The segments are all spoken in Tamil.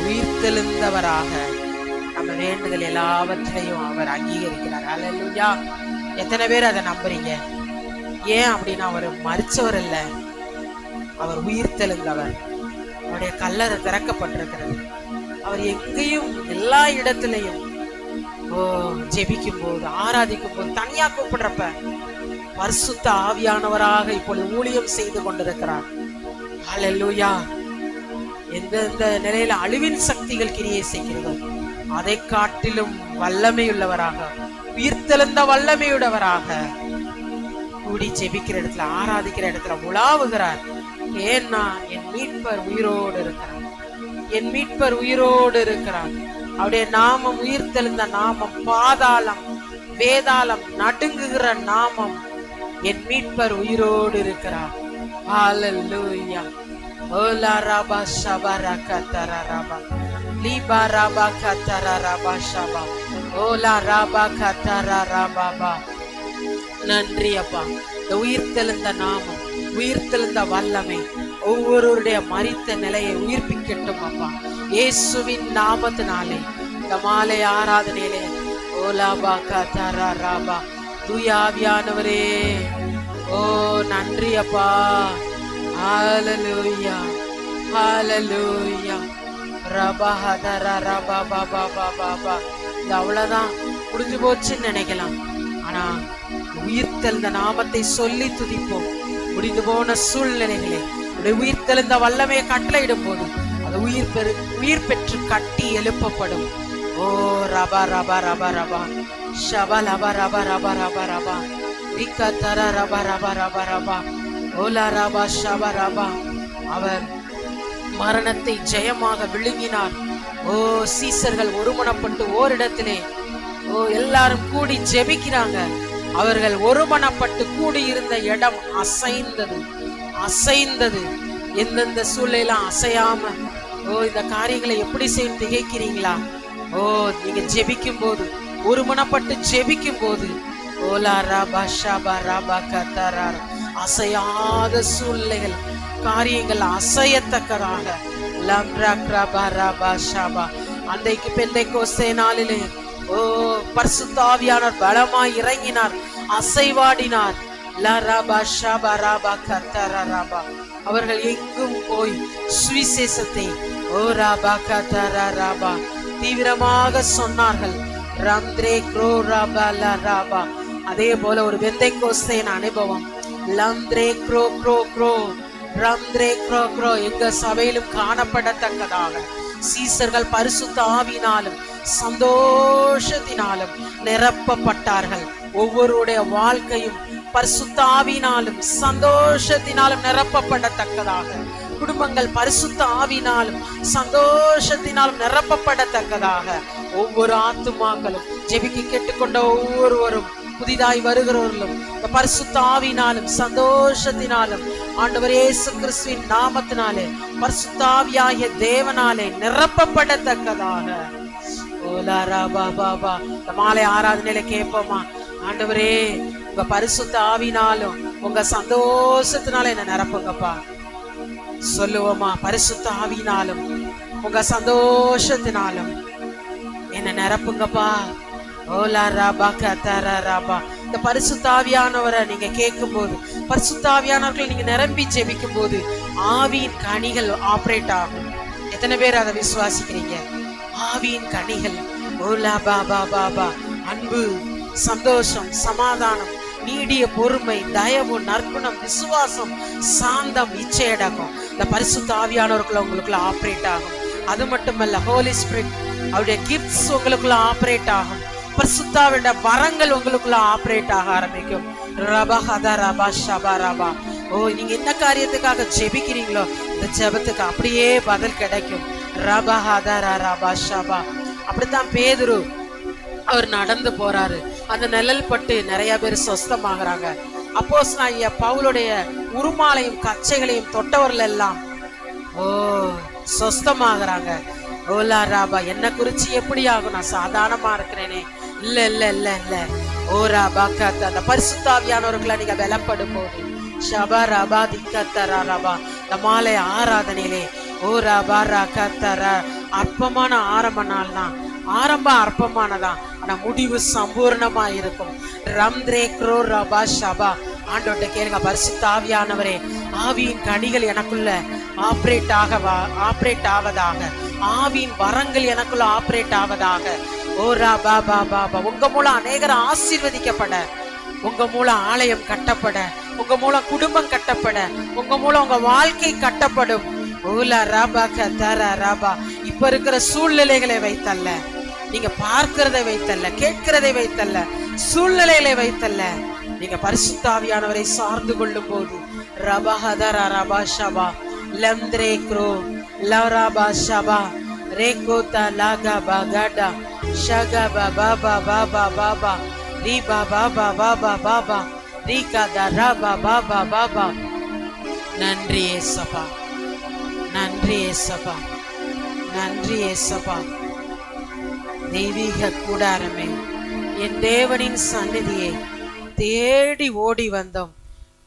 உயிர்த்தெழுந்தவராக நம்ம வேண்டுதல் எல்லாவற்றையும் அவர் அங்கீகரிக்கிறார். அல்லேலூயா. எத்தனை பேர் அதை நம்புறீங்க? ஏன் அப்படின்னா அவர் மரிச்சவர் அல்ல, அவர் உயிர்த்தெழுந்தவர். அவருடைய கல்லறை திறக்கப்பட்டிருக்கிறது. அவர் எங்கேயும் எல்லா இடத்திலையும் ஜெபிக்கும் போது, ஆராதிக்கும் போது, தனியா கூப்பிடுறப்ப பரிசுத்த ஆவியானவராக இப்பொழுது ஊழியம் செய்து கொண்டிருக்கிறார். அல்லேலூயா. எந்தெந்த நிலையில அழிவின் சக்திகள் கிரியை செய்கிறதோ அதை காட்டிலும் வல்லமையுள்ளவராக, உயிர்த்தெழுந்த வல்லமையுள்ளவராக கூடி ஜெபிக்கிற இடத்துல, ஆராதிக்கிற இடத்துல உலாவுகிறார். ஏன்னா என் மீட்பர் உயிரோடு இருக்கிறார், என் மீட்பர் உயிரோடு இருக்கிறார். அவருடைய நாமம் உயிர்த்தெழுந்த நாமம், பாதாளம் வேதாளம் நடுங்குகிற நாமம். என் மீட்பர் உயிரோடு இருக்கிறார். ஹல்லேலூயா. ஓலா ரபா ஷபா ரகதரா ரபா லீபா ரபா கதரா ரபா ஷபா ஓலா ரபா கதரா ரபா. நன்றி அப்பா. இந்த உயிர்த்தெழுந்த நாமம், உயிர்த்தெழுந்த வல்லமை ஒவ்வொருவருடைய மரித்த நிலையை உயிர்ப்பிக்கட்டும் அப்பா, இயேசுவின் நாமத்தினாலே. இந்த மாலை ஆராதனையிலே ஓலாபா கதரா ரபா தூயாவியானவரே, ஓ நன்றி அப்பா. ஹல்லேலூயா, ஹல்லேலூயா. ரபா ஹதரா ரபா பாபா பாபா பா. இது அவ்வளவுதான், முடிஞ்சு போச்சுன்னு நினைக்கலாம். ஆனா உயிர்த்தெழுந்த நாமத்தை சொல்லி துதிப்போம். முடிந்து போன சூழ்நிலைகளே உயிர்த்தெழுந்த வல்லமையை கட்டளையிடும் போது அது உயிர் பெற்று கட்டி எழுப்பப்படும். ஓ ரபா ரபா ரபா ரபா ஷபா லபா ரபா ரபா ரபா ரபா விகதர ரபா ரபா ரபா ரபா ஓலா ரபா ஷபா ரபா. அவர் மரணத்தை ஜெயமாக விழுங்கினார். ஓ சீசர்கள் ஒருமனப்பட்டு ஓரிடத்திலே எல்லாரும் கூடி ஜெபிக்கிறாங்க. அவர்கள் ஒருமனப்பட்டு கூடி இருந்த இடம் அசைந்தது, அசைந்தது. எந்தெந்த சூழ்நிலையெல்லாம் அசையாம இந்த காரியங்களை எப்படி செய்ய திகைக்கிறீங்களா? நீங்க ஜெபிக்கும் போது, ஒருமனப்பட்டு ஜெபிக்கும் போது ஓலா ரபா ஷபா ரபா கதரா அசையாத சூழ்நிலைகள், காரியங்கள் அசையத்தக்கதாக அன்றைக்கு பெந்தைக்கோஸ்தே நாளிலே பரிசுத்த ஆவியானவர் பலமாய் இறங்கினார், அசைவாடினார். அவர்கள் எங்கும் போய் சுவிசேஷத்தை தீவிரமாக சொன்னார்கள். அதே போல ஒரு பெந்தைக்கோஸ்தேயின் அனுபவம். எங்க சபையிலும் காணப்படத்தக்கதாக சீசர்கள் பரிசுத்த ஆவியினாலும் சந்தோஷத்தினாலும் நிரப்பப்பட்டார்கள். ஒவ்வொருடைய வாழ்க்கையும் பரிசுத்த ஆவியினாலும் சந்தோஷத்தினாலும் நிரப்பப்படத்தக்கதாக, குடும்பங்கள் பரிசுத்த ஆவியினாலும் சந்தோஷத்தினாலும் நிரப்பப்படத்தக்கதாக, ஒவ்வொரு ஆத்துமாக்களும் ஜெபிக்க கேட்டுக்கொண்ட ஒவ்வொருவரும் புதிதாய் வருகிறவர்களும் இந்த பரிசுத்த ஆவியினாலும் சந்தோஷத்தினாலும் ஆண்டவர் இயேசு கிறிஸ்துவின் நாமத்தினாலே பரிசுத்த ஆவியாகிய தேவனாலே நிரப்பப்படத்தக்கதாக. இந்த மாலை ஆராதனையில கேட்போமா, ஆண்டவரே உங்க பரிசுத்த ஆவினாலும் உங்க சந்தோஷத்தினால என்ன நிரப்புங்கப்பா. சொல்லுவோமா, பரிசுத்த ஆவினாலும் உங்க சந்தோஷத்தினாலும் என்ன நிரப்புங்கப்பா. ஓலா ரபா கதரா ரபா. இந்த பரிசுத்த ஆவியானவரை நீங்க கேட்கும் போது, பரிசுத்த ஆவியானவர்களை நீங்க நிரம்பி ஜெபிக்கும் போது ஆவியின் கனிகள் ஆபரேட் ஆகும். எத்தனை பேர் அதை விசுவாசிக்கிறீங்க? ஆவியின் கனிகள் ஓலா பாபா பாபா அன்பு, சந்தோஷம், சமாதானம், நீடிய பொறுமை, தயவு, நற்குணம், விசுவாசம், சாந்தம், இச்சையடக்கம் இந்த பரிசுத்த ஆவியானவர்களை உங்களுக்குள்ள ஆபரேட் ஆகும். அது மட்டுமல்ல, ஹோலி ஸ்பிரிட் அவருடைய கிஃப்ட்ஸ் உங்களுக்குள்ள ஆபரேட் ஆகும். பரிசுத்தாவினுடைய வரங்கள் உங்களுக்குள்ள ஆபரேட் ஆக ஆரம்பிக்கும். ரபா ஹதா ரபா ஷபா ரபா. நீங்க என்ன காரியத்துக்காக ஜெபிக்கிறீங்களோ இந்த ஜெபத்துக்கு அப்படியே பதில் கிடைக்கும். ரபா ஹதா ரபா ஷபா. அப்படித்தான் பேதுரு அவர் நடந்து போறாரு. அந்த நிழல் பட்டு நிறைய பேர் சொஸ்தமாகறாங்க. அப்போஸ்தலனாகிய பவுலுடைய உருமாலையும் கச்சைகளையும் தொட்டவர்கள் எல்லாம் சொஸ்தமாகறாங்க. ஓலா ராபா. என்ன குறிச்சு எப்படி ஆகும்? நான் சாதாரணமா இருக்கிறேனே. இல்ல இல்ல இல்ல இல்ல. ஓ ராபா கத்த. அந்த பரிசுத்த ஆவியானவர்களை நீங்க பலப்படும் போது ஷபா ரபா திக்கத்தரா ரபா. இந்த மாலை ஆராதனையிலே ஓ ரபாரா கத்தர. அற்பமான ஆரம்ப நாள் தான், ஆரம்பம் அற்பமானதான், ஆனா முடிவு சம்பூர்ணமா இருக்கும். ரம்த்ரே க்ரோ ரபா ஷபா. ஆண்டோட்ட கேளுங்க, பரிசுத்த ஆவியானவரே, ஆவியின் கனிகள் எனக்குள்ள ஆப்ரேட் ஆவதாக, ஆவியின் வரங்கள் எனக்குள்ள ஆப்ரேட் ஆவதாக. ஓ ரபா பாபா. உங்க மூலம் அநேகர் ஆசீர்வதிக்கப்பட, உங்க மூலம் ஆலயம் கட்டப்பட, உங்க மூலம் குடும்பம் கட்டப்பட, உங்க மூலம் உங்க வாழ்க்கை கட்டப்படும். ஓலா ரபா கதர ரபா. இப்ப இருக்கிற சூழ்நிலைகளை வைத்தல்ல, நீங்க பார்க்கிறதை வைத்தல்ல, கேட்கிறதை வைத்தல்ல, சூழ்நிலைகளை வைத்தல்ல, நீங்க பரிசுத்த ஆவியானவரை சார்ந்து கொள்ளும் போது ரபஹதர ரபா ஷபா லம்த்ரே க்ரோ லரபா ஷபா ரேகோதா லாகா பகடா ஷகா பாபா பாபா பாபா ரி பாபா பாபா பாபா ரீகா தரபா பாபா பாபா. நன்றி ஏசப்பா, நன்றி ஏசப்பா, நன்றி ஏசப்பா. தெய்வீக கூடாரமே, என் தேவனின் சந்நிதியை தேடி ஓடி வந்தோம்,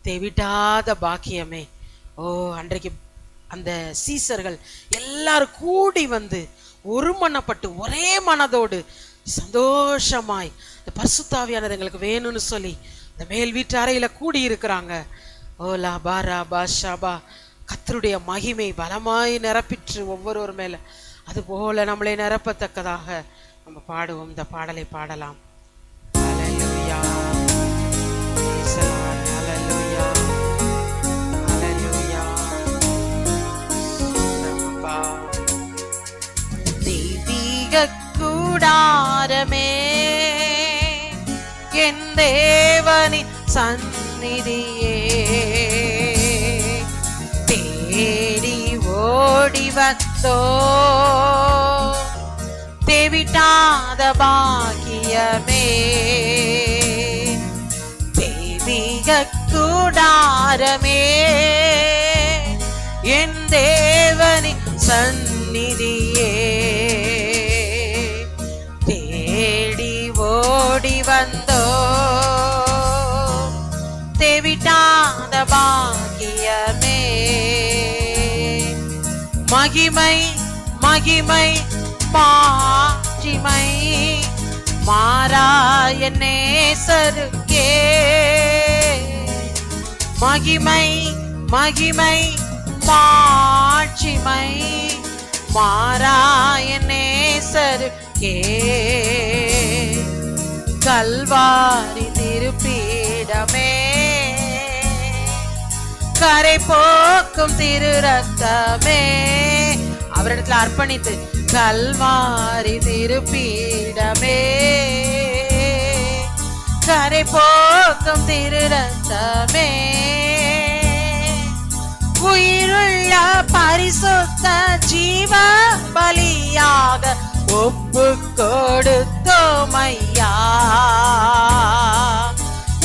தெவிட்டாத பாக்கியமே. ஓ, அன்றைக்கு அந்த சீசர்கள் எல்லாரும் கூடி வந்து ஒருமனப்பட்டு ஒரே மனதோடு சந்தோஷமாய் இந்த பரிசுத்த ஆவியானவர் எங்களுக்கு வேணும்னு சொல்லி இந்த மேல் வீட்டு அறையில கூடி இருக்கிறாங்க. ஓலா பாரா பாஷாபா. கர்த்தருடைய மகிமை பலமாய் நிரப்பிற்று ஒவ்வொருவர் மேல. அது போல நம்மளை நிரப்பத்தக்கதாக நம்ம பாடுவோம். இந்த பாடலை பாடலாம். ஹல்லேலூயா, ஹல்லேலூயா, ஹல்லேலூயா. தெய்வீக கூடாரமே, என் தேவனின் சந்நிதியே, தேடி ஓடி வந்தோ தெவிட்டாத பாக்கியமே. தெய்வீக கூடாரமே, என் தேவனின் சந்நிதியே, தேடி ஓடி வந்தோ தெவிட்டாத பாக்கியமே. மகிமை மகிமை மாட்சிமை மாறாய நேசருக்கே. மகிமை மகிமை மாட்சிமை மாறாய நேசருக்கே. கல்வாரி திருப்பீடமே, கரை போக்கும் திரு ரத்தமே, அவரிடத்துல அர்ப்பணித்து கல்வாரி திருப்பீடமே, கரை போக்கும் திரு ரத்தமே, உயிருள்ள பரிசுத்த ஜீவ பலியாக ஒப்பு கொடுத்தோமையா.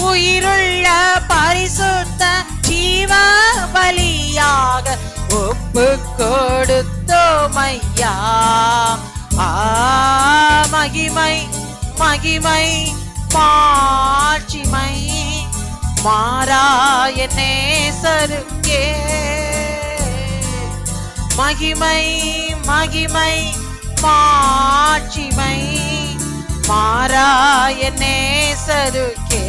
உயிருள்ள பரிசுத்த ஜீவ பலியாக ஒப்பு கொடுத்தோமையா. மகிமை மகிமை மாட்சிமை மாறாய நேசருக்கே. மகிமை மகிமை மாட்சிமை மாறாய நேசருக்கே.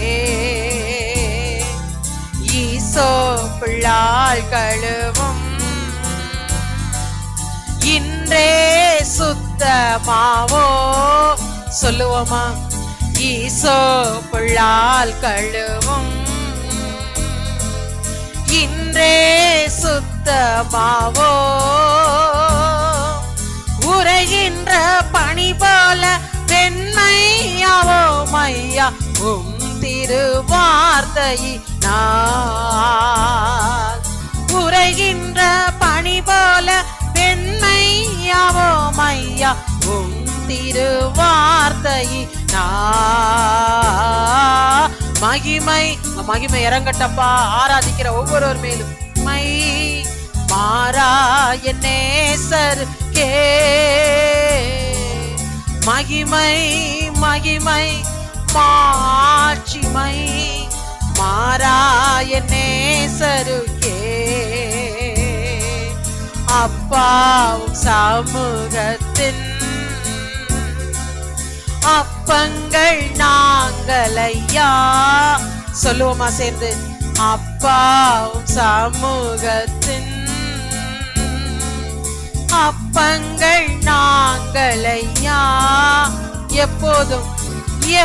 ஈசோ பிள்ளாள் கழுவும் இன்றே சுத்தமாவோ. சொல்லுவோமா? ஈசோ பிள்ளாள் கழுவும் இன்றே சுத்தமாவோ. உரைகின்ற பணி போல வெண்மையாவோ மையா உம் திருவார்த்தையினால். உரைகின்ற பணி போல வெண்மையாவோ மையா உம் திருவார்த்தையினால். மகிமை மகிமை இறங்கட்டப்பா. ஆராதிக்கிற ஒவ்வொருவர் மேலும் மை மாறாய நேசருக்கே. மகிமை மகிமை மாட்சிமை மாறாய நேசருக்கே. அப்பாவும் சமூகத்தின் அப்பங்கள் நாங்கள் ஐயா. சொல்லுவோமா சேர்ந்து? அப்பாவும் சமூகத்தின் அப்பங்கள் நாங்கள் ஐயா. எப்போதும்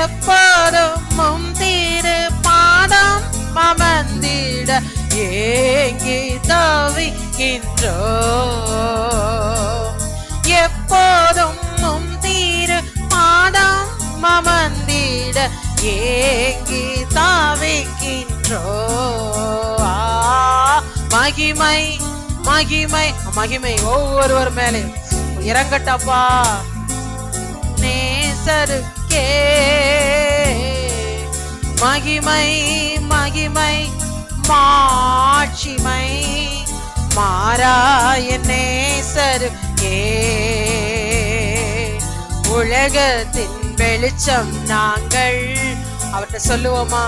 எப்போதும் திரு பாதம் அமர்ந்திட ஏங்கி தவிக்கின்றோ. எப்போதும் திரு பாதம் அமர்ந்திட ஏங்கி தவிக்கின்றோ. மகிமை மகிமை மகிமை ஒவ்வொருவர் மேலே இறங்கட்டப்பா. நேசருக்கே மகிமை மகிமை மாட்சிமை மாறாய நேசருக்கே. உலகத்தின் வெளிச்சம் நாங்கள். அவர்கிட்ட சொல்லுவோமா?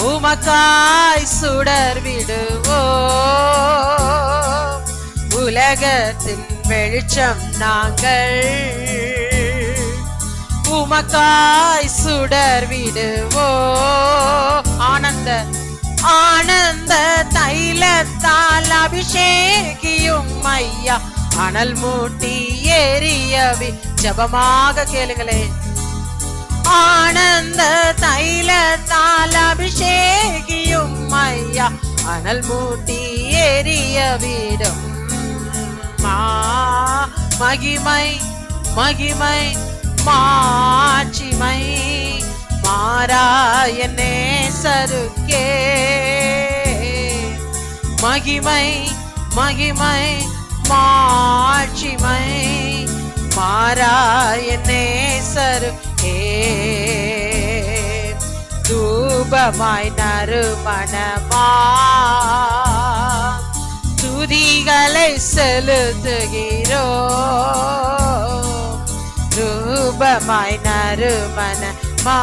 உமக்காய் சுடர் விடுவோ. உலகத்தின் வெளிச்சம் நாங்கள். உமக்காய் சுடர் விடுவோ. ஆனந்த ஆனந்த தைலத்தால் அபிஷேகியும் ஐயா. அனல் மூட்டி எரியவி. ஜபமாக கேளுங்களே. ஆனந்த தைலத்தால் அபிஷேகியும் ஐயா. அனல் மூட்டி எரியவிடும். மகிமை மகிமை மாட்சிமை மாறாய நேசருக்கே. மகிமை மகிமை மாட்சிமை மாறாய நேசருக்கே. தூபமாய் நறுமணமா துதிகளை செலுத்துகிறோ. ரூபமாய் நறுமணமா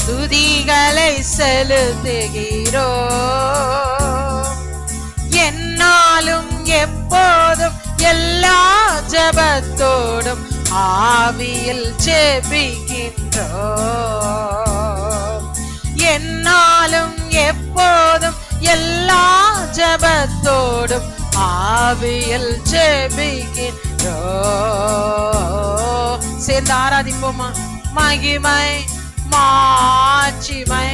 துதிகளை செலுத்துகிறோ. என்னாலும் எப்போதும் எல்லா ஜபத்தோடும் ஆவியில் ஜெபிக்கின்றோ. என்னாலும் எப்போதும் எல்லா ஜபத்தோடும் ஆவியில் ஜெபிக்கின்றோ. சேர்ந்து ஆராதிப்போமா? மகிமை மாட்சிமை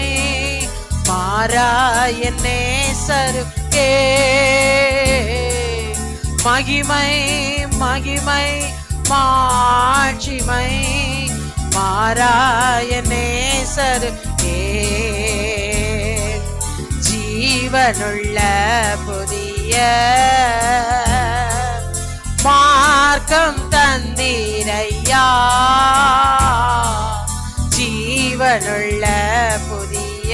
மாறாய நேசருக்கே. மகிமை மகிமை மாட்சிமை மாறாய நேசருக்கே. ஜீவனுள்ள புதிய மார்க்கம் தந்தீரையா. ஜீவனுள்ள புதிய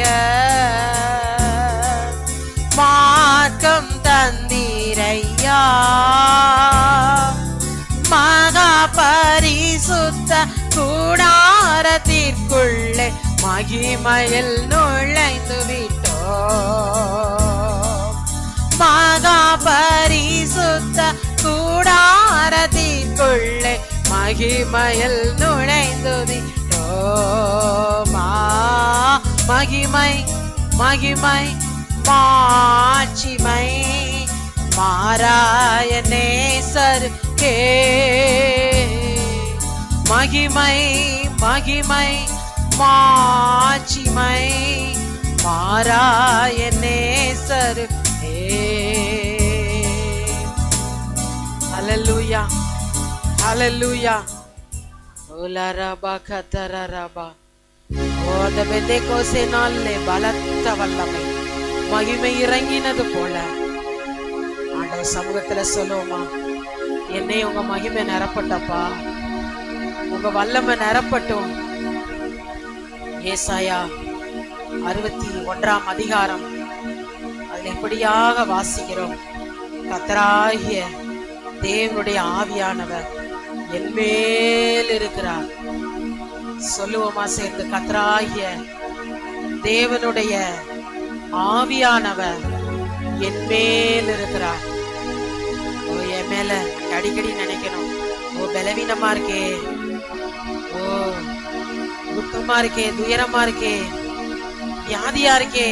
மார்க்கம் தந்தீரையா. மகா பரிசுத்த கூடாரத்திற்குள்ளே மகிமையில் நுழைந்து விட்டோ. மகா பரிசுத்த கூடாரத்திற்குள்ளே மகிமையில் நுழைந்து விட்டோ. மகிமை மகிமை மாட்சிமை மாறாய நேசருக்கே. மகிமை மகிமை மாட்சிமை மாறாய நேசருக்கே. ஹல்லேலூயா ஹல்லேலூயா. ஓலரபா கதரரபா. ஓ அந்த பெந்தேகோஸ்தே நாளிலே பலத்த வல்லமை மகிமை இறங்கினது போல ஆண்டவர் சமூகத்துல சொல்லுவோமா? என்னை உங்க மகிமை நிரப்பட்டப்பா, உங்க வல்லமை நிரப்பட்டும். ஏசாயா 61 அதிகாரம் அதுல இப்படியாக வாசிக்கிறோம். கர்த்தராகிய தேவனுடைய ஆவியானவர் என் மேல் இருக்கிறார். சொல்லுவோமா சேர்ந்து? கர்த்தராகிய தேவனுடைய ஆவியானவர் என் மேல் இருக்கிறார். ஓ என் மேல அடிக்கடி நினைக்கணும், ஓ பலவீனமா இருக்கே, ஓ துக்கமா இருக்கே, துயரமா இருக்கே, வியாதியா இருக்கே,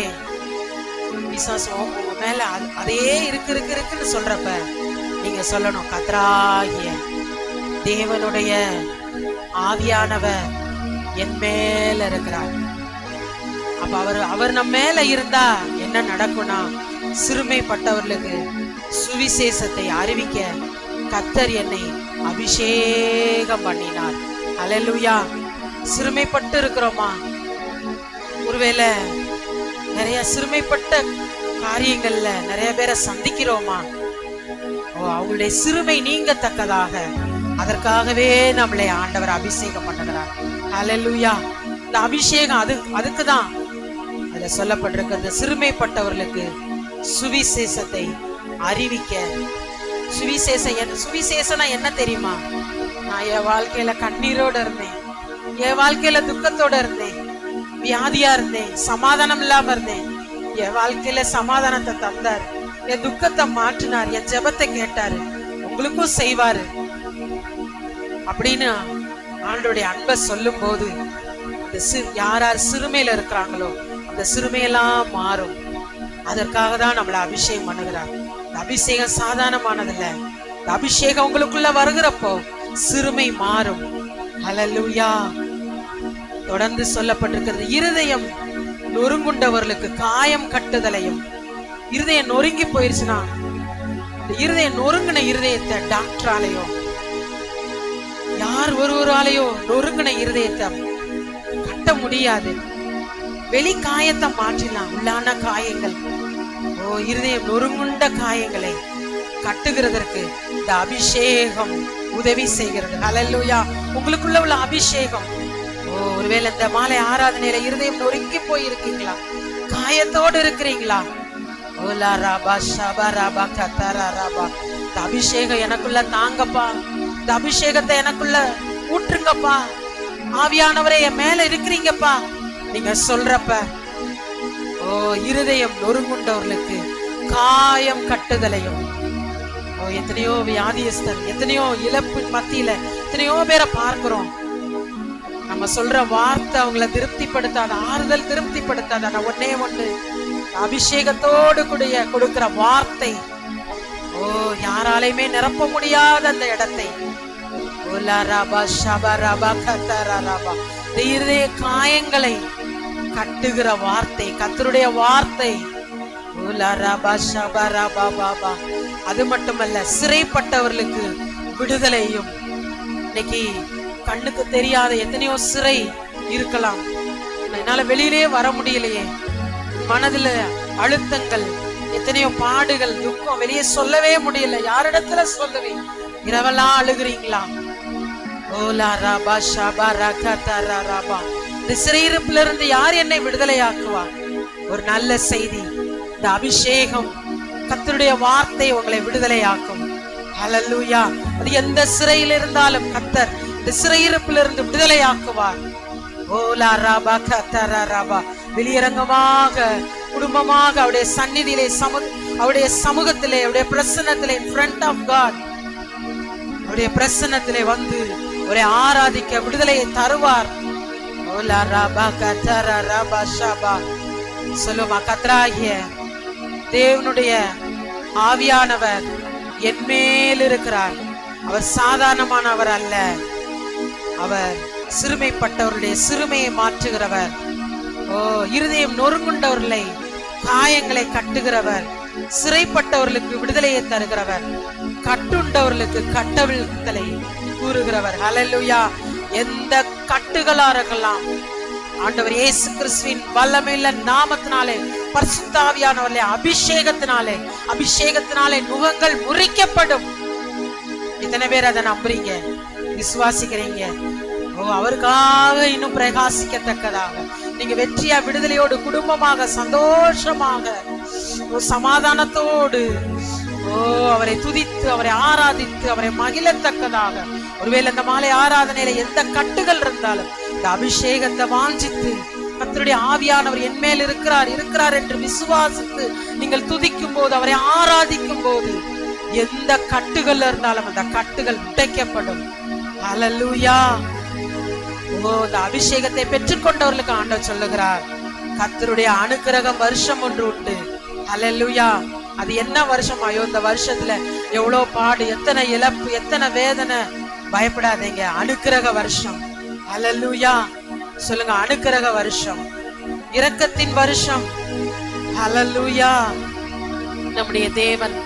விசுவாசம் உங்க மேல அதே இருக்குன்னு சொல்றப்ப நீங்க சொல்லணும், கர்த்தராகிய தேவனுடைய ஆவியானவர் என் மேல இருக்கிறார். அப்ப அவர் நம்ம மேல இருந்தா என்ன நடக்கும்னா, சிறுமைப்பட்டவர்களுக்கு சுவிசேஷத்தை அறிவிக்க கர்த்தர் என்னை அபிஷேகம் பண்ணினார். அல்லேலூயா. சிறுமைப்பட்டு இருக்கிறோமா? ஒருவேளை நிறைய சிறுமைப்பட்ட காரியங்கள்ல நிறைய பேரை சந்திக்கிறோமா? அவங்களுடைய சிறுமை நீங்கத்தக்கதாக அதற்காகவே நம்மளை ஆண்டவர் அபிஷேகம் பண்ணுகிறார். அல்லேலூயா. இந்த அபிஷேகம் அதுக்குதான் அதுல சொல்லப்பட்டிருக்கிறது, சிறுமைப்பட்டவர்களுக்கு சுவிசேஷத்தை அறிவிக்க. சுவிசேஷம்னா என்ன தெரியுமா? நான் என் வாழ்க்கையில கண்ணீரோட இருந்தேன், என் வாழ்க்கையில துக்கத்தோட இருந்தேன், வியாதியா இருந்தேன், சமாதானம் இல்லாம இருந்தேன். என் வாழ்க்கையில சமாதானத்தை தந்தார், என் துக்கத்தை மாற்றினார், என் ஜெபத்தை கேட்டாரு, உங்களுக்கும் செய்வாரு அப்படின்னு ஆண்டோடைய அன்பை சொல்லும் போது யார் சிறுமையில இருக்கிறாங்களோ அந்த சிறுமையெல்லாம் மாறும். அதற்காக தான் நம்மளை அபிஷேகம் பண்ணுகிறார். இந்த அபிஷேகம் சாதாரணமானதில்ல. இந்த அபிஷேகம் உங்களுக்குள்ள வருகிறப்போ சிறுமை மாறும். ஹல்லேலூயா. தொடர்ந்து சொல்லப்பட்டிருக்கிறது, இருதயம் நொறுங்குண்டவர்களுக்கு காயம் கட்டுதலையும். இருதயம் நொறுங்கி போயிருச்சுன்னா, இந்த இருதயம் நொறுங்கின இருதயத்தை டாக்டராலேயோ யார் ஒருவராலேயோ நொறுங்கின இருதயத்தை கட்ட முடியாது. வெளி காயத்தை மாற்றிடலாம், உள்ளான காயங்கள், இருதயம் நொறுங்குண்ட காயங்களை கட்டுகிறதற்கு இந்த அபிஷேகம் உதவி செய்கிறது. ஹல்லேலூயா. உங்களுக்குள்ள உள்ள அபிஷேகம். ஒருவேளை இந்த மாலை ஆராதனையில இருதயம் நொறுங்கி போயிருக்கீங்களா? காயத்தோடு இருக்கிறீங்களா? ஓலா ராபா ஷபா ராபா கத்தரா ராபா. இந்த அபிஷேகம் எனக்குள்ள தாங்கப்பா, இந்த அபிஷேகத்தை எனக்குள்ள ஊற்றுங்கப்பா, ஆவியானவரே என் மேல இருக்கிறீங்கப்பா நீங்க சொல்றப்ப, இருதயம் நொறுங்குண்டவர்களுக்கு காயம் கட்டுதலையும். எத்தனையோ வியாதியஸ்தர், எத்தனையோ இழப்பு மத்தியில எத்தனையோ பேரை பார்க்கிறோம். நம்ம சொல்ற வார்த்தை அவங்கள திருப்திப்படுத்தாத, ஆறுதல் திருப்திப்படுத்தாத. நான் ஒன்னே ஒண்ணு, அபிஷேகத்தோடு கூடிய கொடுக்கிற வார்த்தை யாராலையுமே நிரப்ப முடியாத அந்த இடத்தை இருதய காயங்களை கட்டுகிற வார்த்தை, கர்த்தருடைய வார்த்தை. அது மட்டுமல்ல, சிறைப்பட்டவர்களுக்கு விடுதலையும். இன்னைக்கு கண்ணுக்கு தெரியாத எத்தனையோ சிறை இருக்கலாம், என்னால வெளியிலே வர முடியலையே, மனதுல அழுத்தங்கள், எத்தனையோ பாடுகள், துக்கம், வெளியே சொல்லவே முடியல, யாரிடத்துல சொல்லவே? இரவெல்லாம் அழுகிறீங்களா? இந்த சிறையிருப்புல இருந்து யார் என்னை விடுதலையாக்குவா? ஒரு நல்ல செய்தி, இந்த அபிஷேகம், கர்த்தருடைய வார்த்தை உங்களை விடுதலையாக்கும். ஹல்லேலூயா. அது எந்த சிறையில் இருந்தாலும் கர்த்தர் இந்த சிறையிருப்புல இருந்து விடுதலையாக்குவார். வெளியரங்கமாக குடும்பமாக அவருடைய சந்நிதியிலே, அவருடைய சமூகத்திலே, அவருடைய பிரசன்னத்திலே, in front of God, அவருடைய பிரசன்னத்திலே வந்து ஒரே ஆராதிக்க விடுதலையை தருவார். சொல்லுமா, கர்த்தராகிய தேவனுடைய ஆவியானவர் என் மேல் இருக்கிறார். அவர் சாதாரணமானவர் அல்ல, அவர் சிறுமைப்பட்டவருடைய சிறுமையை மாற்றுகிறவர். இருதயம் நொறுங்குண்டவர்களை காயங்களை கட்டுகிறவர், சிறைப்பட்டவர்களுக்கு விடுதலையை தருகிறவர், கட்டுண்டவர்களுக்கு கட்டவிழ்த்தலை கூறுகிறவர். ஹல்லேலூயா. எந்த கட்டுகளா இருக்கலாம், ஆண்டவர் இயேசு கிறிஸ்துவின் வல்லமையுள்ள நாமத்தினாலே, பரிசுத்த ஆவியானவருடைய அபிஷேகத்தினாலே நுகங்கள் முறிக்கப்படும். இத்தனை பேர் அதை நம்புறீங்க, விசுவாசிக்கிறீங்க? அவருக்காக இன்னும் பிரகாசிக்கத்தக்கதாக நீங்க வெற்றியா விடுதலையோடு குடும்பமாக சந்தோஷமாக சமாதானத்தோடு அவரை துதித்து அவரை ஆராதித்து அவரை மகிழத்தக்கதாக, ஒருவேளை இந்த மாலை ஆராதனையில எந்த கட்டுகள் இருந்தாலும் இந்த அபிஷேகத்தை வாஞ்சித்து கர்த்தருடைய ஆவியானவர் என் மேல் இருக்கிறார் என்று விசுவாசித்து நீங்கள் துதிக்கும் போது, அவரை ஆராதிக்கும் போது, எந்த கட்டுகள் இருந்தாலும் அந்த கட்டுகள் உடைக்கப்படும். ஹல்லேலூயா. இந்த அபிஷேகத்தை பெற்றுக்கொண்டவர்களுக்கு ஆண்டவர் சொல்லுகிறார், கர்த்தருடைய அனுக்கிரகம் வருஷம் ஒன்று உண்டு. ஹல்லேலூயா. அது என்ன வருஷம்? ஐயோ, இந்த வருஷத்துல எவ்வளவு பாடு, எத்தனை இழப்பு, எத்தனை வேதனை. பயப்படாதீங்க, அனுக்கிரக வருஷம். ஹல்லேலூயா. சொல்லுங்க, அனுக்கிரக வருஷம், இரக்கத்தின் வருஷம். ஹல்லேலூயா. நம்முடைய தேவன்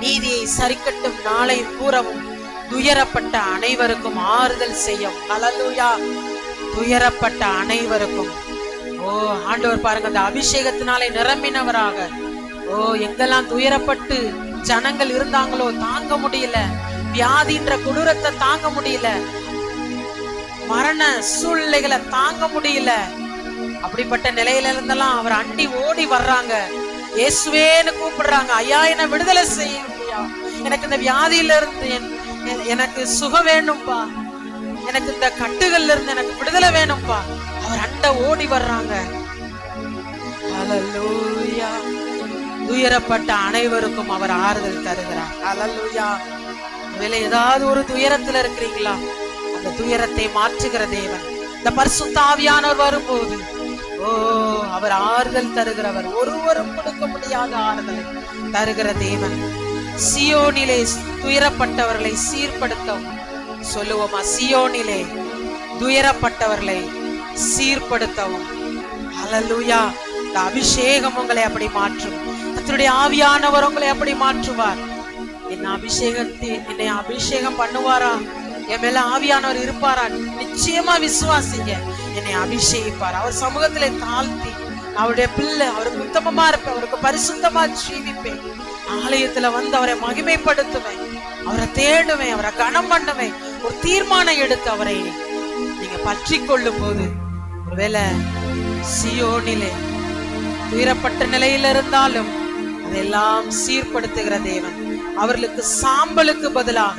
நீதியை சரிக்கட்டும் நாளை கூறவும், துயரப்பட்ட அனைவருக்கும் ஆறுதல் செய்யும். ஹல்லேலூயா. துயரப்பட்ட அனைவருக்கும். ஆண்டவர் பாருங்க, அந்த அபிஷேகத்தினாலே நிரம்பினவராக, எங்கெல்லாம் துயரப்பட்டு ஜனங்கள் இருந்தாங்களோ, தாங்க முடியல, வியாதின்ற கொடூரத்தை தாங்க முடியல, மரண சூழ்நிலைகளை தாங்க முடியல, அப்படிப்பட்ட நிலையில இருந்தெல்லாம் அவர் அண்டி ஓடி வர்றாங்க. இயேசுவேன்னு கூப்பிடுறாங்க. ஐயா, என்ன விடுதலை செய்யா, எனக்கு இந்த வியாதியில இருந்து எனக்கு சுகம் வேணும்பா, எனக்கு இந்த கட்டுகள்ல இருந்து எனக்கு விடுதலை வேணும்பா. அவர் அண்ட ஓடி வர்றாங்க. ஹல்லேலூயா. துயரப்பட்ட அனைவருக்கும் அவர் ஆறுதல் தருகிறார். ஹல்லேலூயா. ஏதாவது ஒரு துயரத்துல இருக்கிறீங்களா? அந்த துயரத்தை மாற்றுகிற தேவன், இந்த பரிசுத்த ஆவியானவர் வரும்போது அவர் ஆறுதல் தருகிறவர், ஒருவரும் கொடுக்க முடியாத ஆறுதலை தருகிற தேவன். சியோனிலே துயரப்பட்டவர்களை சீர்படுத்தவும் சொல்லுவோமா? சியோனிலே துயரப்பட்டவர்களை சீர்படுத்தவும். ஹல்லேலூயா. இந்த அபிஷேகம் உங்களை அப்படி மாற்றும். கர்த்தருடைய ஆவியானவர் உங்களை அப்படி மாற்றுவார். என்னை அபிஷேகம் பண்ணுவாரா? என் மேல ஆவியானவர் இருப்பாரா? நிச்சயமா விசுவாசிங்க. என்னை அபிஷேகிப்பார். அவர் சமூகத்திலே தாழ்த்தி, அவருடைய பிள்ளை, அவருக்கு உத்தமமா இருப்பேன், அவருக்கு பரிசுத்தமா ஜீவிப்பேன், ஆலயத்துல வந்து அவரை மகிமைப்படுத்துவேன், அவரை தேடுவேன், அவரை கனம் பண்ணுவேன். ஒரு தீர்மானம் எடுத்து அவரை நீங்க பற்றி கொள்ளும் போது, ஒருவேளை சியோனிலே துயரப்பட்ட நிலையில இருந்தாலும் அதெல்லாம் சீர்படுத்துகிற தேவன். அவர்களுக்கு சாம்பலுக்கு பதிலாக,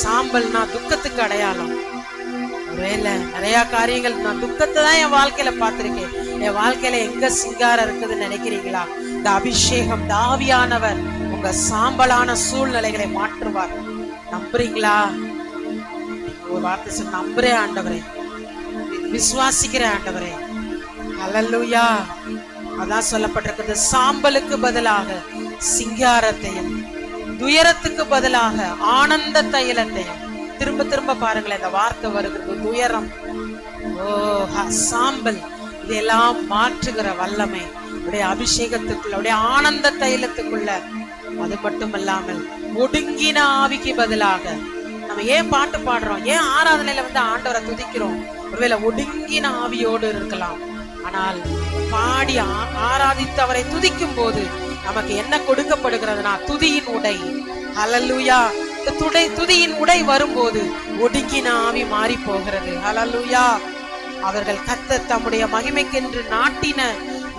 சாம்பல்னா துக்கத்துக்கு அடையாளம். ஒருவேளை நிறைய காரியங்கள், நான் துக்கத்தை தான் என் வாழ்க்கையில பார்த்திருக்கேன், என் வாழ்க்கையில எங்க சிங்காரம் இருக்குதுன்னு நினைக்கிறீங்களா? இந்த அபிஷேகம், ஆவியானவர் உங்க சாம்பலான சூழ்நிலைகளை மாற்றுவார். நம்புறீங்களா? ஒரு வார்த்தை சொல்ல, நம்புறேன் ஆண்டவரே, விசுவாசிக்கிறேன் ஆண்டவரே. ஹல்லேலூயா. அதான் சொல்லப்பட்டிருக்கிறது, சாம்பலுக்கு பதிலாக சிங்காரத்தையும், துயரத்துக்கு பதிலாக ஆனந்த தைலத்தையும். திரும்ப திரும்ப பாருங்களேன், இந்த வார்த்தை வருகிறது, துயரம், சாம்பல், இதெல்லாம் மாற்றுகிற வல்லமை உடைய அபிஷேகத்துக்குள்ள, உடைய ஆனந்த தைலத்துக்குள்ள. அது மட்டும் இல்லாமல் ஒடுங்கின ஆவிக்கு பதிலாக, நம்ம ஏன் பாட்டு பாடுறோம், ஏன் ஆராதனையில வந்து ஆண்டவரை துதிக்கிறோம்? ஒருவேளை ஒடுங்கின ஆவியோடு இருக்கலாம். ஆனால் பாடி ஆராதித்து அவரை துதிக்கும் போது நமக்கு என்ன கொடுக்கப்படுகிறதுனா துதியின் உடை. ஹல்லேலூயா. துதியின் உடை வரும்போது ஒடுங்கின ஆவி மாறி போகிறது. ஹல்லேலூயா. அவர்கள் கர்த்தர் தம்முடைய மகிமைக்கென்று நாட்டின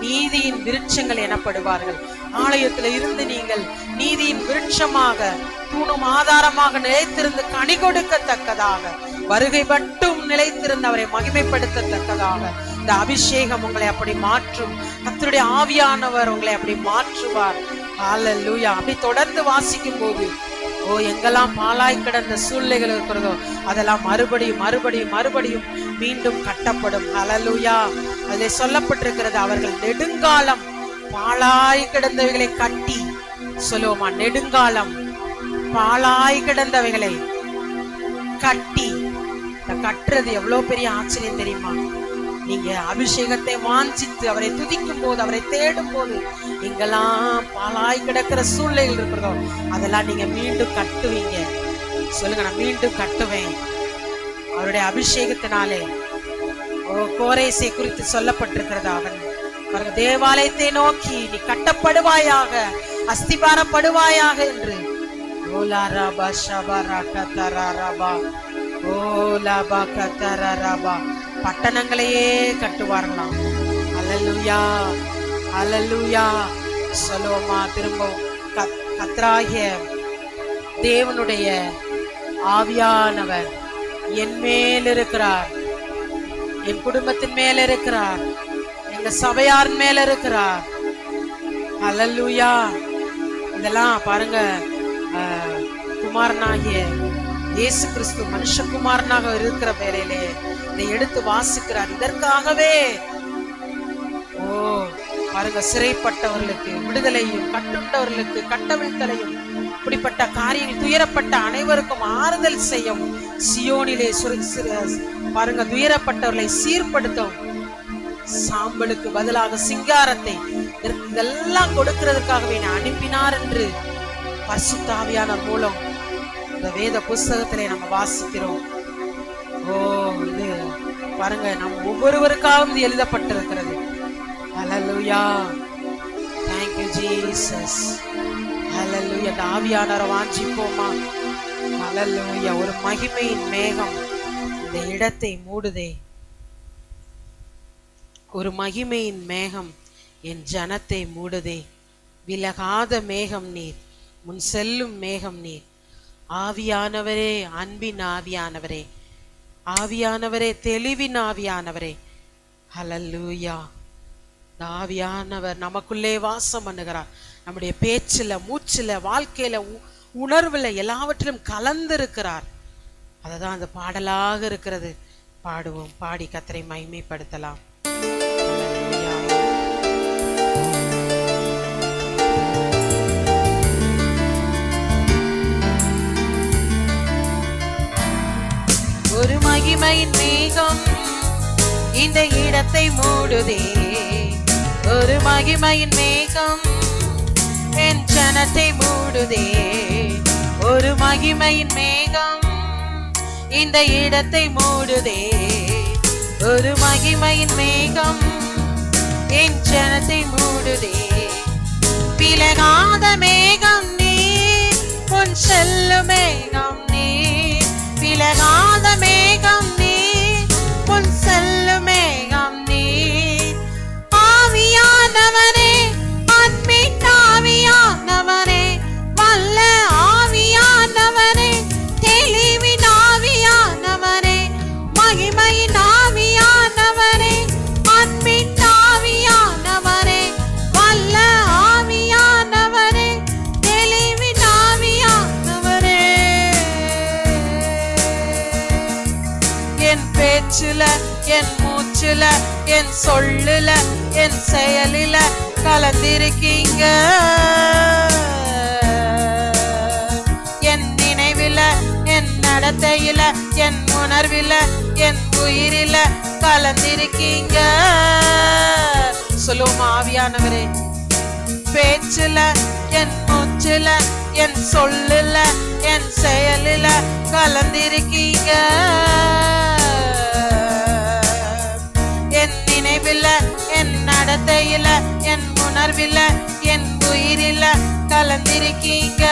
நீதியின் விருட்சங்கள் எனப்படுவார்கள். ஆலயத்துல இருந்து நீங்கள் நீதியின் விருட்சமாக, தூணும் ஆதாரமாக நிலைத்திருந்து கனி கொடுக்கத்தக்கதாக, வருகை மட்டும் நிலைத்திருந்து அவரை மகிமைப்படுத்தத்தக்கதாக இந்த அபிஷேகம் உங்களை அப்படி மாற்றும். கர்த்தருடைய ஆவியானவர் உங்களை அப்படி மாற்றுவார். ஹல்லேலூயா. அப்படி தொடர்ந்து வாசிக்கும் போது, எங்கெல்லாம் பாலாய் கிடந்த சூழ்நிலைகள் இருக்கிறதோ அதெல்லாம் மறுபடியும் மீண்டும் கட்டப்படும். ஹல்லேலூயா. அதில் சொல்லப்பட்டிருக்கிறது, அவர்கள் நெடுங்காலம் பாலாய் கிடந்தவைகளை கட்டி, சொல்லுவோமா? நெடுங்காலம் பாலாய் கிடந்தவைகளை கட்டி. கட்டுறது எவ்வளவு பெரிய ஆச்சரியம் தெரியுமா? நீங்க அபிஷேகத்தை வாஞ்சித்து அவரை துதிக்கும் போது, அவரை தேடும் போது, எங்கெல்லாம் பாலாய் கிடக்கிற சூழ்நிலைகள் இருக்கிறதோ அதெல்லாம் நீங்க மீண்டும் கட்டுவீங்க. சொல்லுங்க, நான் மீண்டும் கட்டுவேன் அவருடைய அபிஷேகத்தினாலே. கோரேசை குறித்து சொல்லப்பட்டிருக்கிறது, அவன் தேவாலயத்தை நோக்கி நீ கட்டப்படுவாயாக, அஸ்திபாரப்படுவாயாக என்று. பட்டணங்களையே கட்டுவார்களாம். ஹல்லேலூயா. ஹல்லேலூயா. சொல்லுவோமா? திரும்பவும் கர்த்தராகிய தேவனுடைய ஆவியானவர் என் மேல் இருக்கிறார், என் குடும்பத்தின் மேல இருக்கிறார், எங்க சபையார் மேல இருக்கிறார். அல்லேலூயா. இதெல்லாம் பாருங்க, குமாரனாகிய இயேசு கிறிஸ்து மனுஷகுமாரனாக இருக்கிற வேளையிலே இதை எடுத்து வாசிக்கிறார். இதற்காகவே பாருங்க, சிறைப்பட்டவர்களுக்கு விடுதலையும், கட்டுண்டவர்களுக்கு கட்டவிழ்த்தலையும், இப்படிப்பட்ட காரியங்கள் துயரப்பட்ட அனைவருக்கும் ஆறுதல் செய்யவும், சியோனிலே பாருங்க துயரப்பட்டவர்களை சீர்படுத்தவும், சாம்பலுக்கு பதிலாக சிங்காரத்தை இதெல்லாம் கொடுக்கிறதுக்காகவே அனுப்பினார் என்று பரிசுத்த ஆவியானவர் மூலம் இந்த வேத புஸ்தகத்திலே நம்ம வாசிக்கிறோம். இது பாருங்க, நம் ஒவ்வொருவருக்காகவும் இது எழுதப்பட்டிருக்கிறது. ஹல்லேலூயா. Thank you Jesus. ஹல்லேலூயா. ஆவியானவரை வாஞ்சிப்போமா? ஹல்லேலூயா. ஒரு மகிமையின் மேகம் இந்த இடத்தை மூடுதே. ஒரு மகிமையின் மேகம் என் ஜனத்தை மூடுதே. விலகாத மேகம் நீர், முன் செல்லும் மேகம் நீர். ஆவியானவரே, அன்பின் ஆவியானவரே, ஆவியானவரே, தெளிவின் ஆவியானவரே. ஹல்லேலூயா. ஆவியானவர் நமக்குள்ளே வாசம் பண்ணுகிறார். நம்முடைய பேச்சுல, மூச்சுல, வாழ்க்கையில, உணர்வுல எல்லாவற்றிலும் கலந்திருக்கிறார். அதுதான் அந்த பாடலாக இருக்கிறது. பாடுவோம், பாடி கர்த்தரை மகிமைப்படுத்தலாம். ஒரு மகிமையின் மேகம் இந்த இடத்தை மூடுதே. ஒரு மகிமையின் மேகம் என் ஜனத்தை மூடுதே. ஒரு மகிமையின் மேகம் இந்த இடத்தை மூடுதே. ஒரு மகிமையின் மேகம் என் ஜனத்தை மூடுதே. விலகாத மேகம் நீ, உன் செல்லும் மேகம் நீ. விலகாத மேகம் நீ, உன் செல்லும் மேகம் நீ. ஆவியானவரே, அன்பின் ஆவியானவரே, வல்ல ஆவியானவரே, தெளிவின் ஆவியானவரே, மகிமையின் ஆவியானவரே, அன்பின் ஆவியானவரே, வல்ல ஆவியானவரே, தெளிவின் ஆவியானவரே. என் பேச்சுல, என் மூச்சுல, என் சொல்லுல, என் செயலில கலந்திருக்கீங்க. என் நினைவில, என் நடத்தையில, என் உணர்வில, என் உயிரில கலந்திருக்கீங்க. சொல்லுவோம், ஆவியானவரே. பேச்சுல, என் மூச்சுல, என் சொல்லுல, என் செயலில கலந்திருக்கீங்க. என் நினைவில, என் நடத்தையில, என் உணர்வில, என் உயிரில கலந்திருக்கீங்க.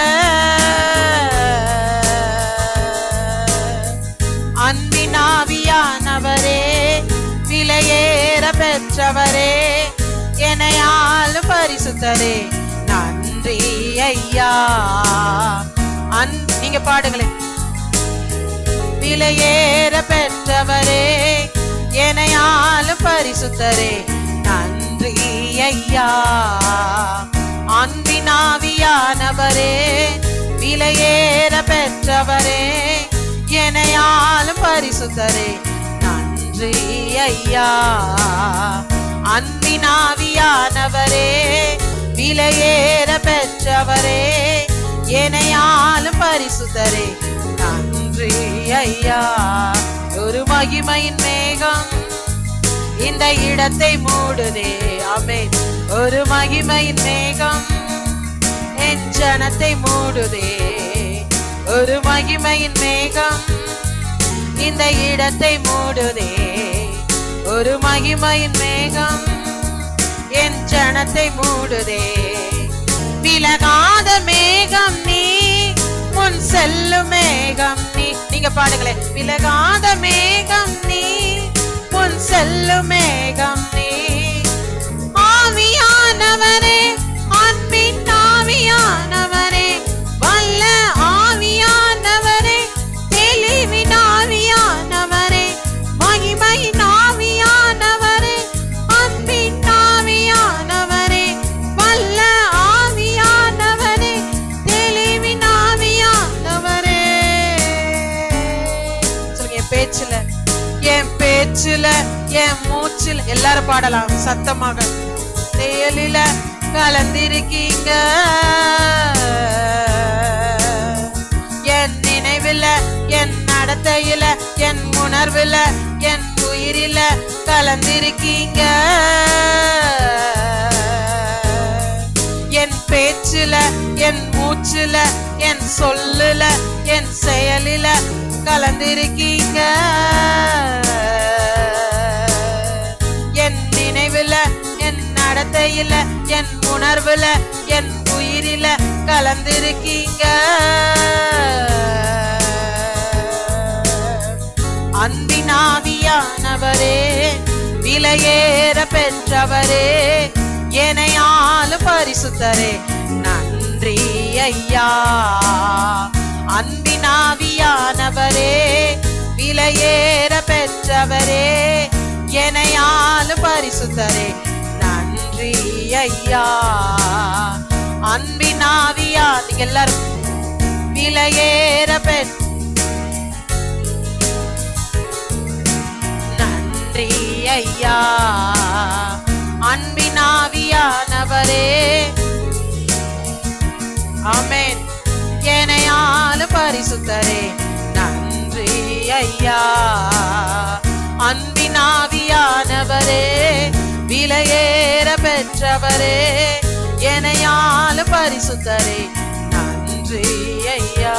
அன்பின் ஆவியானவரே, விலையேற பெற்றவரே, என்னையாளும் பரிசுத்தரே, நன்றி ஐயா. நீங்க பாடுங்களேன். விலையேற பெற்றவரே, என்னையாளும் பரிசுத்தரே, நன்றி ஐயா. அன்பின் ஆவியானவரே, விலையேற பெற்றவரே, என்னையாளும் பரிசுத்தரே, நன்றி ஐயா. அன்பின் ஆவியானவரே, விலையேற பெற்றவரே, என்னையாளும் பரிசுத்தரே, நன்றி ஐயா. ஒரு மகிமையின் மேகம் இந்த இடத்தை மூடுதே. ஆமென். ஒரு மகிமையின் மேகம் என் ஜனத்தை மூடுதே. ஒரு மகிமையின் மேகம் இந்த இடத்தை மூடுதே. ஒரு மகிமையின் மேகம் என் ஜனத்தை மூடுதே. விலகாத மேகம் நீ, முன் செல்லும் மேகம் நீ. நீங்க பாடுங்களேன். விலகாத மேகம் நீ, முன் செல்லும் மேகம் நீ. ஆவியானவரே, அன்பின் ஆவியானவரே, வல்ல ஆவியானவரே, தெளிவின் ஆவியானவரே, மகிமையின் ஆவியானவரே, பேச்சுல என் மூச்சுல, எல்லாரும் பாடலாம் சத்தமாக. செயலில கலந்திருக்கீங்க, என் நினைவுல, என் நடத்தையில, என் உணர்வுல, என் உயிரில கலந்திருக்கீங்க. என் பேச்சுல, என் மூச்சுல, என் சொல்லுல, என் செயலில கலந்திருக்கீங்க. என் நினைவுல, என் நடத்தையில, என் உணர்வுல, என் உயிரில கலந்திருக்கீங்க. அன்பினாவியானவரே, விலையேற பெற்றவரே, என்னையாலும் பரிசுத்தரே, நன்றி ஐயா. அன்பினாவியானவரே, விலையேற பெற்றவரே, என்னையாலும் பரிசுத்தரே, நன்றி ஐயா. அன்பினாவியா, நீங்க எல்லாரும் விலையேற பெற்ற, நன்றி ஐயா. அன்பினாவியானவரே, ஆமென், என்னையாலும் பரிசுத்தரே, நன்றி ஐயா. அன்பினாவியானவரே, விலையேற பெற்றவரே, என்னையாலும் பரிசுத்தரே, நன்றி ஐயா.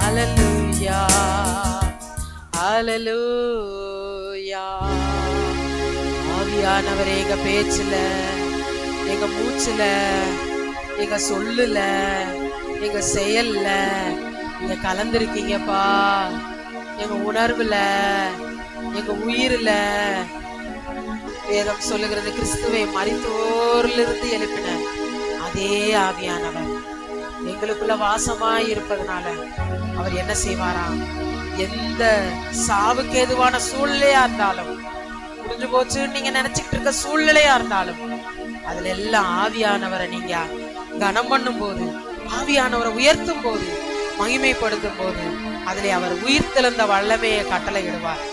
ஹல்லேலூயா, ஹல்லேலூயா. ஆவியானவரே, எங்க பேச்சுல, எங்க மூச்சுல, எங்க சொல்லுல, எங்க செயல்ல நீங்க கலந்திருக்கீங்கப்பா. எங்க உணர்வுல, எங்க உயிரில. வேதம் சொல்லுகிறது, கிறிஸ்துவை மரித்தோரிலிருந்து எழுப்பின அதே ஆவியானவர் எங்களுக்குள்ள வாசமாய் இருப்பதனால அவர் என்ன செய்வாராம்? எந்த சாவுக்கு ஏதுவான சூழ்நிலையா இருந்தாலும், முடிஞ்சு போச்சு நீங்க நினைச்சுக்கிட்டு இருக்க சூழ்நிலையா இருந்தாலும், அதுல எல்லாம் ஆவியானவரை நீங்க கனம் பண்ணும் போது, ஆவியானவரை உயர்த்தும் போது, மகிமைப்படுத்தும் போது, அதிலே அவர் உயிர்த்தெழுந்த வல்லமையை கட்டளையிடுவார்.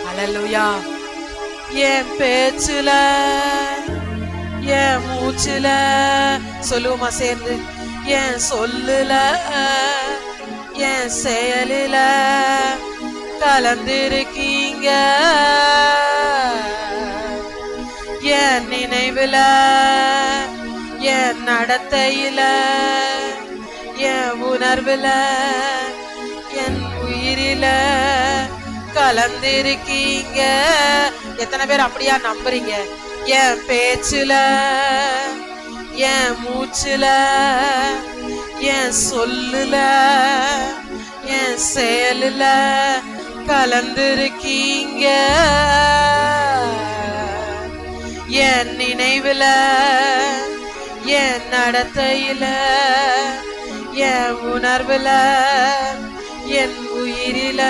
ஹல்லேலூயா. என் பேச்சுல, என் மூச்சுல, சொல்லுவோமா சேர்ந்து? என் சொல்லுல, என் செயலில கலந்திருக்கீங்க. என் நினைவுல, என் நடத்தையில, என் உணர்வுல, என் உயிரில கலந்திருக்கீங்க. எத்தனை பேர் அப்படியா நம்புறீங்க? என் பேச்சுல, என் மூச்சுல, என் சொல்லுல, என் செயலுல கலந்திருக்கீங்க. என் நினைவுல, என் நடத்தையில, என் உணர்வுல, என் உயிரில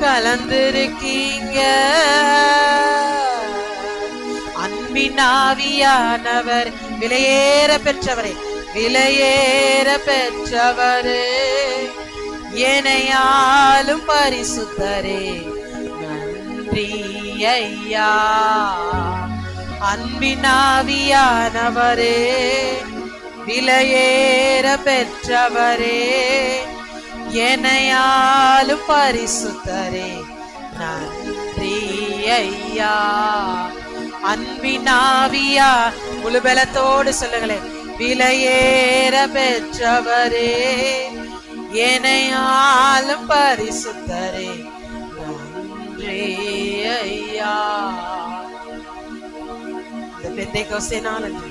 கலந்திருக்கீங்க. அன்பினாவியானவர், விலையேற பெற்றவரே, விலையேற பெற்றவரே, என்னையாலும் பரிசுத்தரே, நன்றி ஐயா. அன்பினாவியானவரே, விலையேற பெற்றவரே, என்னையாலும் பரிசுத்தரே, நன்றி ஐயா. அன்பினாவியா, முழு பலத்தோடு சொல்லுங்களேன். விலையேற பெற்றவரே, என்னையாலும் பரிசுத்தரே, நன்றி ஐயா. இந்த பெந்தைக்கோஸ்தே நாளன்று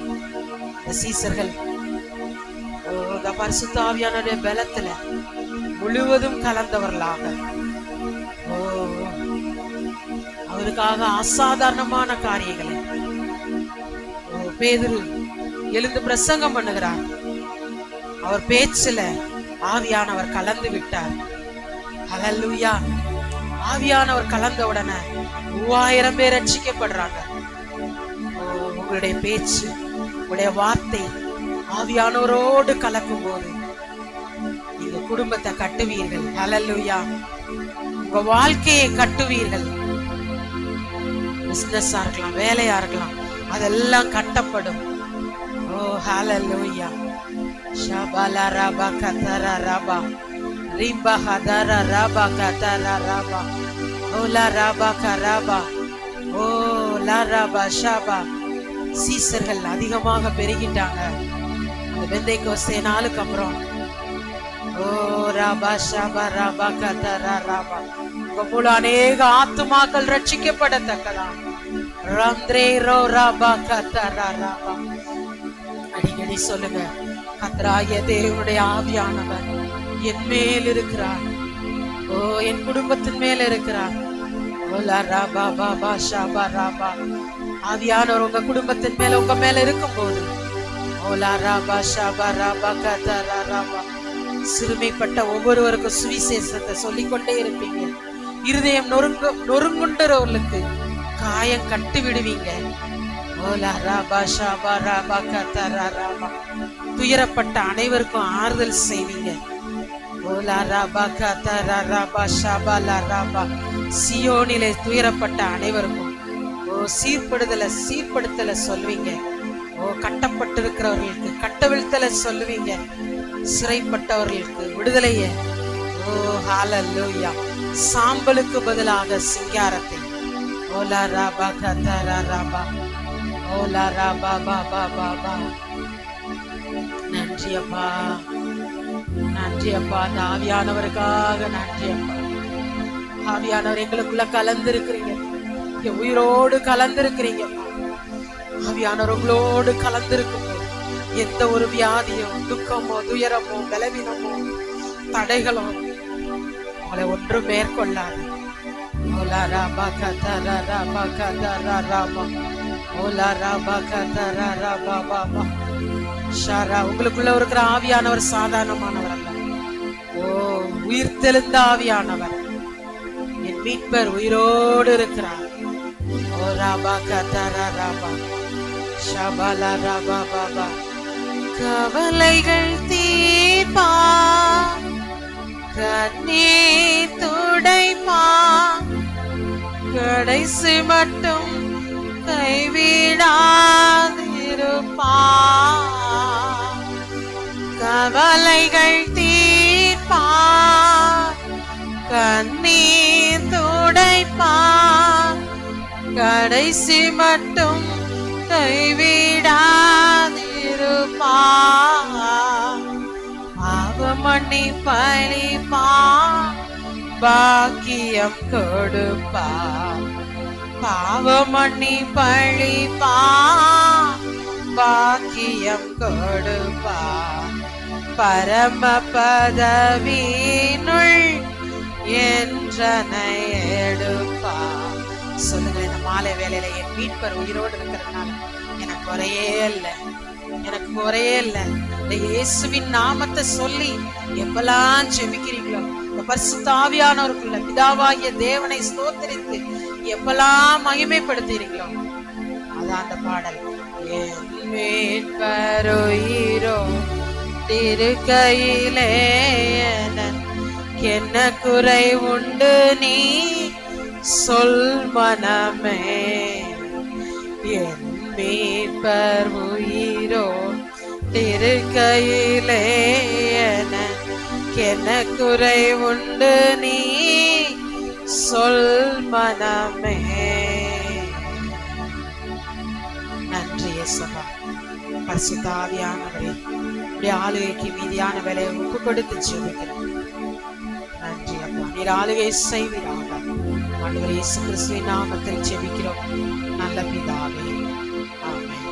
இந்த சீசர்கள் பரிசுத்த ஆவியானவருடைய பலத்துல முழுவதும் கலந்தவர்களாக அவருக்காக அசாதாரணமான காரியங்களை பேதுரு எழுந்து பிரசங்கம் பண்ணுகிறார். அவர் பேச்சுல ஆவியானவர் கலந்து விட்டார். ஹல்லேலூயா. ஆவியானவர் கலந்த உடனே 3000 பேர் ரட்சிக்கப்படுறாங்க. உங்களுடைய பேச்சு, உங்களுடைய வார்த்தை ஆவியானவரோடு கலக்கும் போது நீங்க நீங்க குடும்பத்தை கட்டுவீர்கள். ஹல்லேலூயா. உங்க வாழ்க்கையை கட்டுவீர்கள். பிசினஸா இருக்கலாம், வேலையா இருக்கலாம், அதெல்லாம் கட்டப்படும். ஓ ஹல்லேலூயா. ஷபல ரபா கதர ரபா ரிபா ஹதர ரபா கதர ரபா ஓலா ரபா கரபா ஓ லா ரபா ஷபா. சீசர்கள் அதிகமாக பெருகிட்டாங்க அந்த பெந்தைக்கோஸ்தே நாளுக்கு அப்புறம். ஓ ரபா ஷபா ரபா கதர ரபா. உங்க மூல அநேக ஆத்துமாக்கள் ரட்சிக்கப்படத்தக்கதான். ரந்திரே ரோ ரபா கதர ரபா. அடிக்கடி சொல்லுங்க, கர்த்தராகிய தேவனுடைய ஆவியானவர் என் மேல் இருக்கிறார். ஓ என் குடும்பத்தின் மேல இருக்கிறார். ஆவியானவர் உங்க குடும்பத்தின் மேல உங்க மேல இருக்கும் போது சிறுமைப்பட்ட ஒவ்வொருவருக்கும் சுவிசேஷத்தை சொல்லிக்கொண்டே இருப்பீங்க. இருதயம் நொறுங்குண்டவர்களுக்கு காயம் கட்டு விடுவீங்க. துயரப்பட்ட அனைவருக்கும் ஆறுதல் செய்வீங்க. சியோனிலே துயரப்பட்ட அனைவருக்கும் சீர்படுத்தல சொல்வீங்க. ஓ கட்டப்பட்டிருக்கிறவர்களுக்கு கட்டவிழ்த்தல சொல்லுவீங்க. சிறைப்பட்டவர்களுக்கு விடுதலைய. ஓ ஹல்லேலூயா. சாம்பலுக்கு பதிலாக சிங்காரத்தை. ஓலா ராபா கதரா ராபா ஓலா ராபா பாபா பாபா. நன்றி அப்பா, நன்றி அப்பா. அந்த ஆவியானவருக்காக நன்றி அப்பா. ஆவியானவர் எங்களுக்குள்ள கலந்திருக்கிறீங்க, உயிரோடு கலந்திருக்கிறீங்க. ஆவியானவர் உங்களோடு கலந்திருக்கும் போது எந்த ஒரு வியாதியோ துக்கமோ துயரமோ பலவீனமோ தடைகளோ உங்களை ஒன்று மேற்கொள்ளாது. ஓலா ராபா கதரா ராபா கதரா ராபா ஓலா ராபா கதரா ராபா பாபா ஷாரா. உங்களுக்குள்ள இருக்கிற ஆவியானவர் சாதாரணமானவர் அல்ல. ஓ உயிர் தெளிந்த ஆவியானவர். என் மீட்பர் உயிரோடு இருக்கிறார். ஓ ராபா கதரா ராபா ஷபலா ராபா பாபா. கவலைகள் தீர்ப்பா, கண்ணீர் துடைப்பா, கடைசி மட்டும் கைவிடாதிருப்பா. கவலைகள் தீர்ப்பா, கண்ணீர் துடைப்பா, கடைசி மட்டும் கைவிடாதிருப்பா. பாவமன்னி பழிப்பா, பாக்கியம் கொடுப்பா. பாவமன்னி பழிப்பா, பாக்கியம் கொடுப்பா. பரம பதவியினுள் என்றனை எடுப்பா. சொல்லுங்க, இந்த மாலை வேலையில என் மீட்பர் உயிரோடு இருக்கிறதுனால எனக்கு குறையே இல்லை, எனக்கு குறையே இல்லை. இந்த இயேசுவின் நாமத்தை சொல்லி எப்பெல்லாம் ஜெபிக்கிறீங்களோ, இந்த பரிசுத்த ஆவியானவருக்குள்ள பிதாவாகிய தேவனை ஸ்தோத்திரித்து எப்பெல்லாம் மகிமைப்படுத்துறீங்களோ, அதான் அந்த பாடல். என் மீட்பர் உயிரோடு இருக்கையிலே என்ன குறை உண்டு நீ சொல் மனமே. என் மீட்பர் உயிரோடு இருக்கையிலே என்ன குறை உண்டு நீ சொல் மனமே. நன்றி இயேசுவா. பரிசுத்த ஆவியானவரே, இப்படி ஆளுகைக்கு மீதியான வேலையை ஒப்பு கொடுத்து ஜெபிக்கிறோம். நன்றி அப்பா, நீர் ஆளுகை செய்வீராக. ஆண்டவர் இயேசு கிறிஸ்துவின் நாமத்தில் ஜெபிக்கிறோம் நல்ல பிதாவே. ஆமென்.